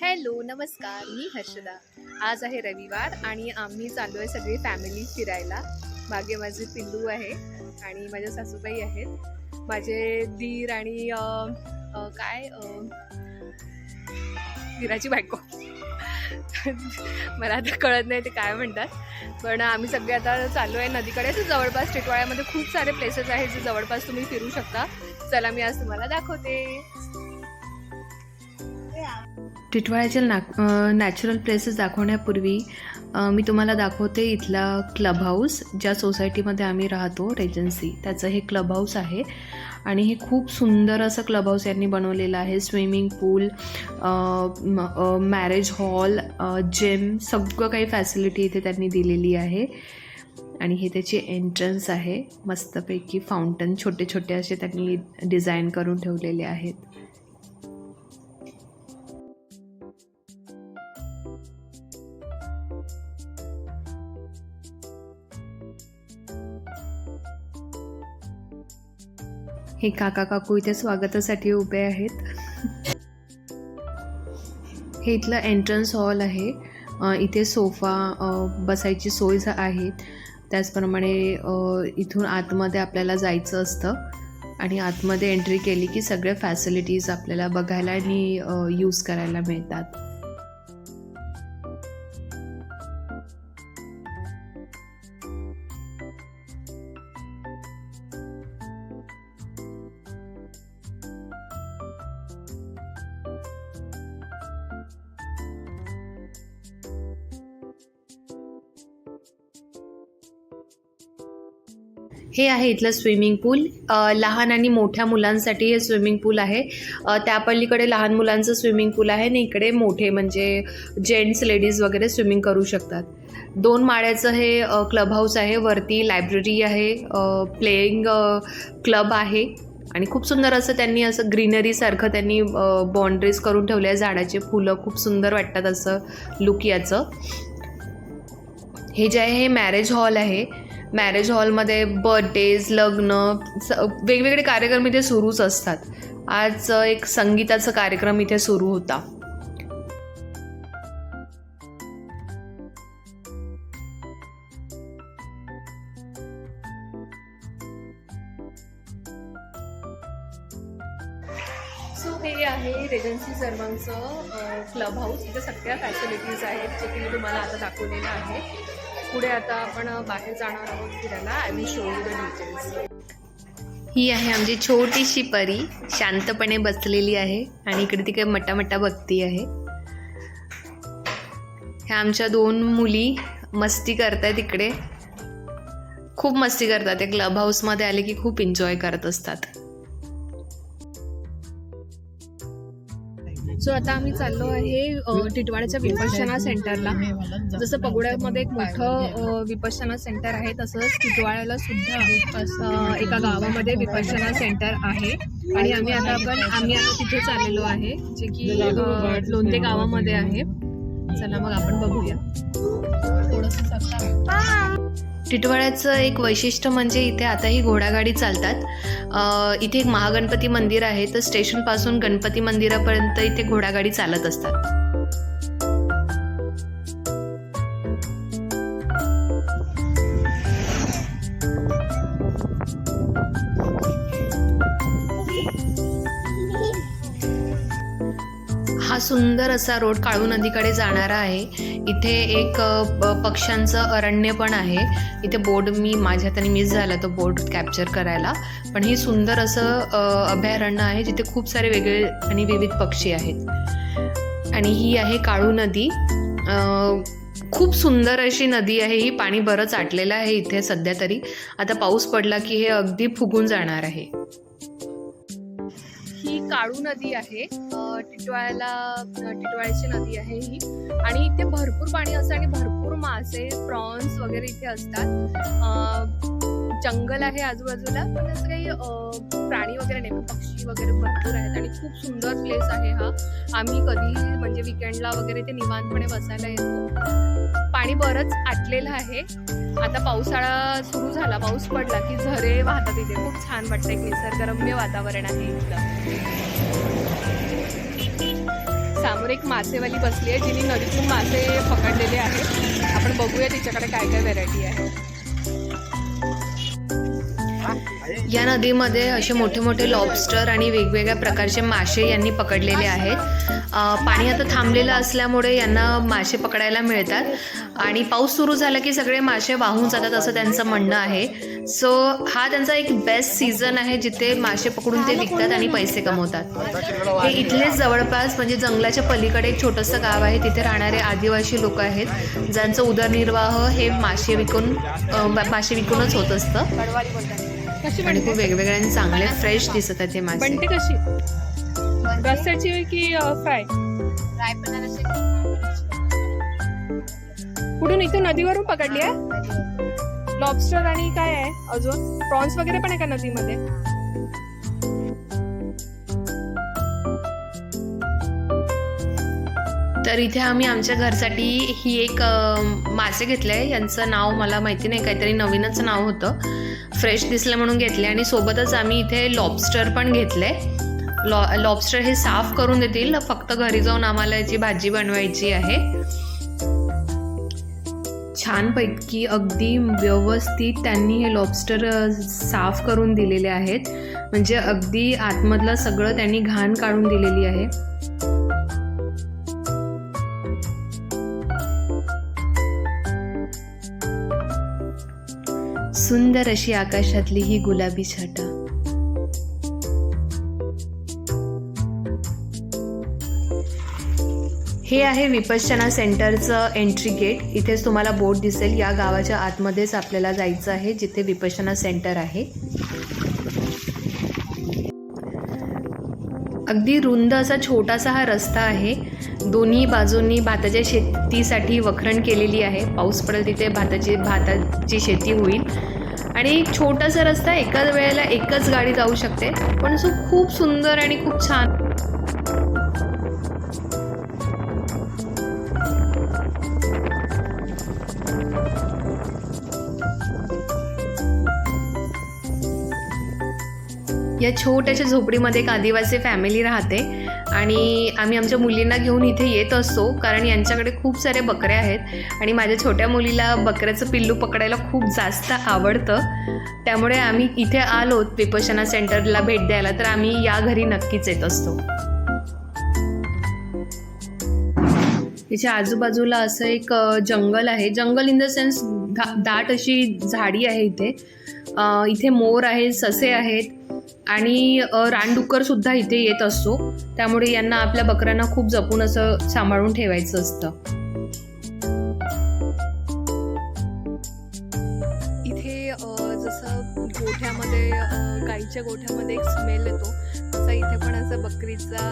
Hello नमस्कार, मी हर्षदा. आज आहे रविवार आणि आम्ही चाललो आहे सगळी फॅमिली फिरायला. मागे माझे पिल्लू आहे आणि माझ्या सासूबाई आहेत, माझे दीर आणि दीराची बायको. मला आता कळत नाही ते काय म्हणतात, पण आम्ही सगळे आता चाललो आहे नदीकडे. तर जवळपास टिटवाळ्यामध्ये खूप सारे प्लेसेस आहेत जे जवळपास तुम्ही फिरू शकता. चला मी आज तुम्हाला दाखवते. टिटवाळ्याचे नॅचरल प्लेसेस दाखवण्यापूर्वी मी तुम्हाला दाखवते इथला क्लब हाऊस. ज्या सोसायटीमध्ये आम्ही राहतो रेजन्सी, त्याचं हे क्लब हाऊस आहे आणि हे खूप सुंदर असं क्लब हाऊस यांनी बनवलेलं आहे. स्विमिंग पूल, मॅरेज हॉल, जिम, सगळं काही फॅसिलिटी इथे त्यांनी दिलेली आहे. आणि हे त्याची एंट्रन्स आहे. मस्तपैकी फाउंटन छोटे छोटे असे त्यांनी डिझाईन करून ठेवलेले आहेत. हे काका काकू इथे स्वागतासाठी उभे आहेत. हे इथलं एंट्रन्स हॉल आहे. इथे सोफा बसायची सोय आहे. त्याचप्रमाणे इथून आतमध्ये आपल्याला जायचं असतं आणि आतमध्ये एंट्री केली की सगळ्या फॅसिलिटीज आपल्याला बघायला आणि यूज करायला मिळतात. हे आहे इथलं स्विमिंग पूल. लहान आणि मोठ्या मुलांसाठी हे स्विमिंग पूल आहे. त्या पलीकडे लहान मुलांचं स्विमिंग पूल आहे आणि इकडे मोठे म्हणजे जेंट्स लेडीज वगैरे स्विमिंग करू शकतात. 2 माळ्याचं हे क्लब हाऊस आहे. वरती लायब्ररी आहे, प्लेइंग क्लब आहे आणि खूप सुंदर असं त्यांनी असं ग्रीनरीसारखं त्यांनी बाउंड्रीज करून ठेवले आहे. झाडाचे फुलं खूप सुंदर वाटतात असं लुक याचं. हे जे आहे हे मॅरेज हॉल आहे. मॅरेज हॉलमध्ये बर्थडेज, लग्न, वेगवेगळे कार्यक्रम इथे सुरूच असतात. आज एक संगीताचा कार्यक्रम इथे सुरू होता. सो हे आहे रेजन्सी सर्वांचं क्लब हाऊस. इथे सगळ्या फॅसिलिटीज आहेत जे की मी तुम्हाला आता दाखवलेलं आहे. पुढे आता आपण बाहेर जाणार आहोत फिरायला. I will show you the details. ही आहे आमची छोटीशी परी, शांतपणे बसलेली आहे आणि इकडे तिकडे मटामटा बघती आहे. ह्या आमच्या 2 मुली मस्ती करतायत इकडे. खूप मस्ती करतात. ते क्लब हाऊसमध्ये आले की खूप एन्जॉय करत असतात. सो आता आम्ही चाललो आहे टिटवाळ्याच्या विपश्यना सेंटरला. जसं पगोड्यामध्ये एक मोठं विपश्यना सेंटर आहे, तसंच टिटवाळ्याला सुद्धा एका गावामध्ये विपश्यना सेंटर आहे. आणि आम्ही आता तिथे चाललेलो आहे, जे की लोणते गावामध्ये आहे. चला मग आपण बघूया. टिटवाळ्याचं एक वैशिष्ट्य म्हणजे इथे आताही घोडागाडी चालतात. इथे एक महागणपती मंदिर आहे, तर स्टेशनपासून गणपती मंदिरापर्यंत इथे घोडागाडी चालत असतात. हा सुंदर असा रोड काळू नदीकडे जाणारा आहे. इथे एक पक्ष्यांचं अरण्य पण आहे. इथे बोर्ड माझ्या हाताने मिस झाला तो बोर्ड कॅप्चर करायला, पण हे सुंदर असं अभयारण्य आहे जिथे खूप सारे वेगळे आणि विविध पक्षी आहेत. आणि ही आहे काळू नदी. खूप सुंदर अशी नदी आहे ही. पाणी बरंच आटलेलं आहे इथे सध्या तरी. आता पाऊस पडला की हे अगदी फुगून जाणार आहे. ही काळू नदी आहे. टिटवाळ्याची नदी आहे ही. आणि इथे भरपूर पाणी असतं आणि भरपूर मासे, प्रॉन्स वगैरे इथे असतात. जंगल आहे आजूबाजूला, पण असं काही प्राणी वगैरे नाही, पक्षी वगैरे भरपूर आहेत आणि खूप सुंदर प्लेस आहे हा. आम्ही कधी म्हणजे विकेंडला वगैरे ते निवांतपणे बसायला येतो. पाणी बरंच आटलेलं आहे. आता पावसाळा सुरू झाला, पाऊस पडला की झरे वाहतात इथे. खूप छान वाटतं, एक निसर्गरम्य वातावरण आहे इथलं. समोर एक मासेवाली बसली आहे जिने नदीतून मासे पकडलेले आहेत. आपण बघूया तिच्याकडे काय काय व्हेरायटी आहे. या नदीमध्ये असे मोठे मोठे लॉबस्टर आणि वेगवेगळ्या प्रकारचे मासे यांनी पकडलेले आहेत. पाणी आता थांबलेलं असल्यामुळे यांना मासे पकडायला मिळतात आणि पाऊस सुरू झाला की सगळे मासे वाहून जातात असं त्यांचं म्हणणं आहे. सो हा त्यांचा एक बेस्ट सीझन आहे जिथे मासे पकडून ते विकतात आणि पैसे कमवतात. हे इथलेच जवळपास म्हणजे जंगलाच्या पलीकडे एक छोटंसं गाव आहे. तिथे राहणारे आदिवासी लोक आहेत ज्यांचं उदरनिर्वाह हे मासे विकूनच होत असतं. आणि खूप वेगवेगळे आणि चांगले फ्रेश दिसत आहेत हे मासे. बनते कशी, रस्स्याची की फ्राय? कुठून? इथून नदीवरून पकडली आहे लॉबस्टर. आणि काय आहे अजून? प्रॉन्स वगैरे पण आहे का नदीमध्ये? तर इथे आम्ही आमच्या घरसाठी ही एक मासे घेतले. यांचं नाव मला माहिती नाही, काहीतरी नवीनच नाव होतं. फ्रेश दिसलं म्हणून घेतले. आणि सोबतच आम्ही इथे लॉबस्टर पण घेतले. लॉबस्टर हे साफ करून देतील, फक्त घरी जाऊन आम्हाला याची भाजी बनवायची आहे. छानपैकी अगदी व्यवस्थित त्यांनी हे लॉबस्टर साफ करून दिलेले आहेत. म्हणजे अगदी आतमधलं सगळं त्यांनी घाण काढून दिलेली आहे. सुंदर अशी आकाशातली ही गुलाबी छटा. हे आहे विपश्यना सेंटरचं एंट्री गेट. इथेच तुम्हाला बोर्ड दिसेल. या गावाच्या आतमध्येच आपल्याला जायचं आहे जिथे विपश्यना सेंटर आहे. अगदी रुंद असा छोटासा हा रस्ता आहे. दोन्ही बाजूंनी भाताच्या शेतीसाठी वखरण केलेली आहे. पाऊस पडेल तिथे भाताची शेती होईल. आणि छोटासा रस्ता, एकाच वेळेला एकच गाडी जाऊ शकते, पण असं खूप सुंदर आणि खूप छान. या छोट्याशा झोपडीमध्ये एक आदिवासी फॅमिली राहते आणि आम्ही आमच्या मुलींना घेऊन इथे येत असतो कारण यांच्याकडे खूप सारे बकरे आहेत आणि माझ्या छोट्या मुलीला बकऱ्याचं पिल्लू पकडायला खूप जास्त आवडतं. त्यामुळे आम्ही इथे आलो विपश्यना सेंटरला भेट द्यायला, तर आम्ही या घरी नक्कीच येत असतो. तिच्या आजूबाजूला असं एक जंगल आहे. जंगल इन द सेन्स दाट अशी झाडी आहे इथे. इथे मोर आहेत, ससे आहेत आणि रानडुक्कर सुद्धा इथे येत असतो. त्यामुळे यांना आपल्या बकऱ्यांना खूप जपून असं सांभाळून ठेवायचं असतं. इथे जसं गोठ्यामध्ये गाईच्या गोठ्यामध्ये एक स्मेल येतो तसा इथे पण असं बकरीचा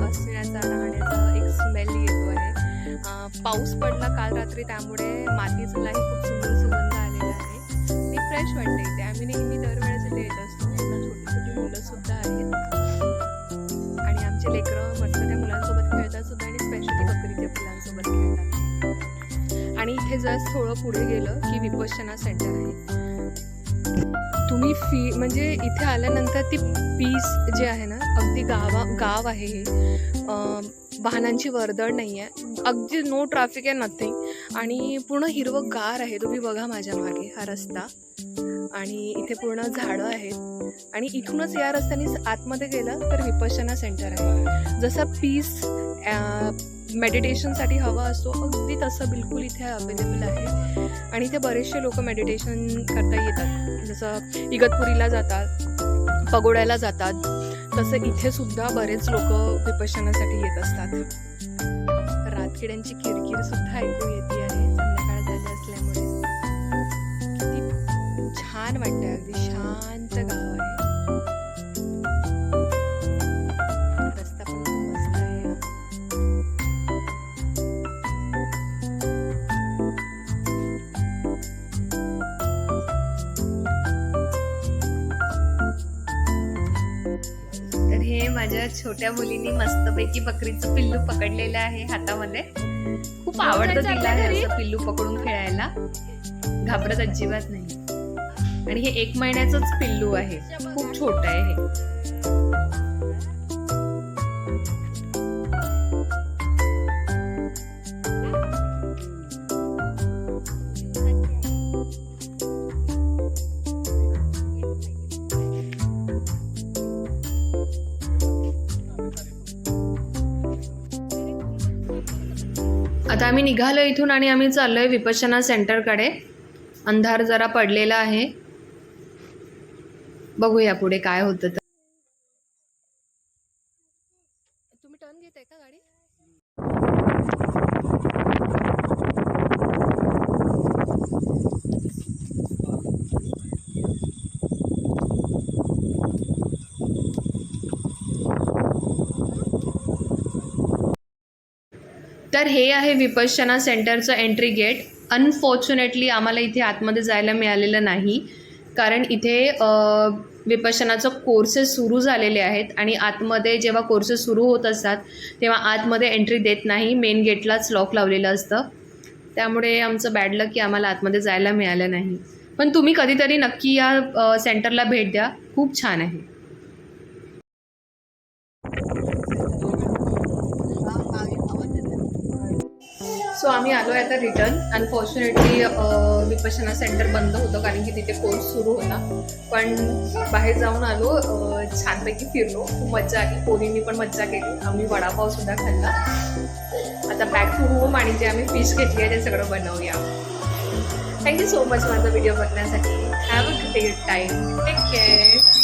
असण्याचा राहण्याचा एक स्मेल येतो आहे. पाऊस पडला काल रात्री त्यामुळे मातीचंलाही खूप सुंदर सुगंध आलेला आहे. ती फ्रेश वाटते इथे. आम्ही नेहमी दरवेळेस इथे येत असतो. छोटी छोटी मुलं सुद्धा आहेत आणि आमचे लेकरं मस्त त्या मुलांसोबत खेळतात सुद्धा आणि स्पेशली बकरीच्या मुलांसोबत खेळतात. आणि इथे जस्ट थोडं पुढे गेलं की विपश्यना सेंटर आहे. तुम्ही म्हणजे इथे आल्यानंतर ती पीस जे आहे ना, अगदी गाव आहे हे. वाहनांची वर्दळ नाही आहे, अगदी नो ट्रॅफिक आहे, नथिंग. आणि पूर्ण हिरवंगार आहे. तुम्ही बघा माझ्या मागे हा रस्ता आणि इथे पूर्ण झाडं आहेत आणि इथूनच या रस्त्याने आतमध्ये गेलं तर विपश्यना सेंटर आहे. जसं पीस मेडिटेशनसाठी हवा असतो अगदी तसं बिलकुल इथे अवेलेबल आहे. आणि इथे बरेचसे लोक मेडिटेशन करता येतात. जसं इगतपुरीला जातात, पगोड्याला जातात, तसं इथे सुद्धा बरेच लोक विपश्यनासाठी येत असतात. रातकिड्यांची किरकिर सुद्धा ऐकू येते आहे संध्याकाळ झाली असल्यामुळे. किती छान वाटतं, अगदी शांत गाव आहे. रस्ता पण खूप मस्त आहे. तर हे माझ्या छोट्या मुलींनी मस्तपैकी बकरीचं पिल्लू पकडलेलं आहे हातामध्ये. खूप आवडतं तिला असं पिल्लू पकडून खेळायला. घाबरत अजिबात नाही. आणि हे 1 महिन्याचंच पिल्लू आहे, खूप छोटं आहे हे. आता आम्ही निघालो इथून आणि आम्ही चाललोय विपश्यना सेंटरकडे. अंधार जरा पडलेला आहे, बघूया पुढे काय होतं. तर तुम्ही टर्न घेताय का गाडी? तर हे आहे विपश्यना सेंटरचं एंट्री गेट. अनफॉर्च्युनेटली आम्हाला इथे आतमध्ये जायला मिळालेलं नाही, कारण इथे विपश्यनाचं कोर्सेस सुरू झालेले आहेत आणि आतमध्ये जेव्हा कोर्सेस सुरू होत असतात तेव्हा आतमध्ये एंट्री देत नाही, मेन गेटलाच लॉक लावलेलं असतं. त्यामुळे आमचं बॅड लक की आम्हाला आतमध्ये जायला मिळालं नाही. पण तुम्ही कधीतरी नक्की या सेंटरला भेट द्या, खूप छान आहे. सो आम्ही आलो आहे आता रिटर्न. अनफॉर्च्युनेटली विपश्यना सेंटर बंद होतं कारण की तिथे कोर्स सुरू होता. पण बाहेर जाऊन आलो, छानपैकी फिरलो, खूप मज्जा आली. पोरींनी पण मज्जा केली. आम्ही वडापावसुद्धा खाल्ला. आता बॅक टू होम आणि जे आम्ही फिश घेतली आहे ते सगळं बनवूया. थँक्यू सो मच माझा व्हिडिओ बघण्यासाठी. Have a great time. Take care.